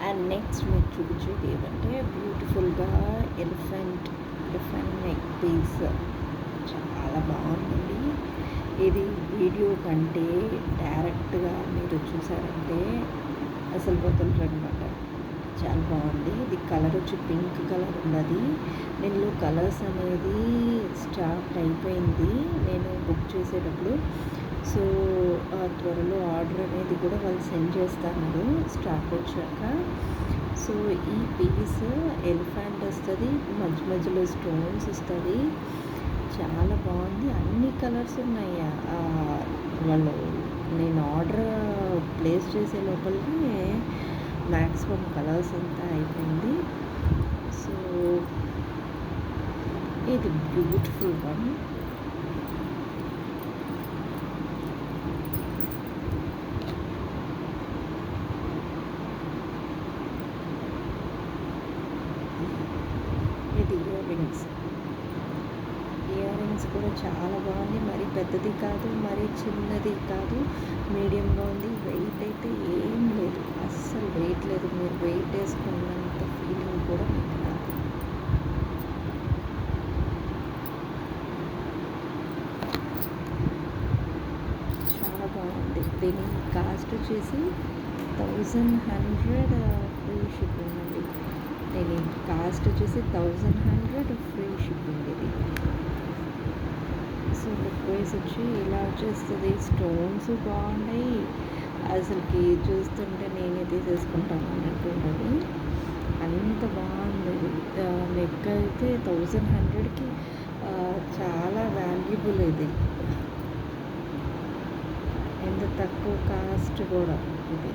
And next మీకు చూపించేది ఏమంటే బ్యూటిఫుల్గా ఎలిఫెంట్ నెక్ పీస్ చాలా బాగుందండి. ఇది వీడియో కంటే డైరెక్ట్గా మీరు చూసారంటే అసలు వదలరనమాట. చాలా బాగుంది. ఇది కలర్ వచ్చి పింక్ కలర్ ఉన్నది. దీనిలో కలర్స్ అనేది స్టార్ట్ అయిపోయింది నేను బుక్ చేసేటప్పుడు. సో త్వరలో ఆర్డర్ అనేది కూడా వాళ్ళు సెండ్ చేస్తాను స్టాక్ వచ్చాక. సో ఈ పీస్ ఎలిఫెంట్ వస్తుంది, మధ్య మధ్యలో స్టోన్స్ వస్తుంది. చాలా బాగుంది. అన్ని కలర్స్ ఉన్నాయి. వాళ్ళు నేను ఆర్డర్ ప్లేస్ చేసే లోపలనే మ్యాక్సిమం కలర్స్ అంతా అయిపోయింది. సో ఇది బ్యూటిఫుల్ వన్. ఇది ఇయర్ రింగ్స్ కూడా చాలా బాగుంది. మరీ పెద్దది కాదు, మరీ చిన్నది కాదు, మీడియంగా ఉంది. వెయిట్ అయితే ఏం లేదు, అస్సలు వెయిట్ లేదు. మీరు వెయిట్ వేసుకున్నంత ఫీలింగ్ కూడా మీకు రాదు. చాలా బాగుంది. దీని కాస్ట్ వచ్చేసి 1100 ఫ్రీ షిప్పింగ్ అండి. దీని కాస్ట్ వచ్చేసి 1100 ఫ్రీ షిప్పింగ్ ఇది. సో లుక్ వైజ్ వచ్చి ఇలా వచ్చేస్తుంది. స్టోన్స్ బాగున్నాయి. అసలుకి చూస్తుంటే నేనే తీసేసుకుంటాను అన్నట్టు ఉంటుంది. అంత బాగుంది. నెక్ అయితే 1100కి చాలా వాల్యుబుల్ ఇది. ఎంత తక్కువ కాస్ట్ కూడా ఇది.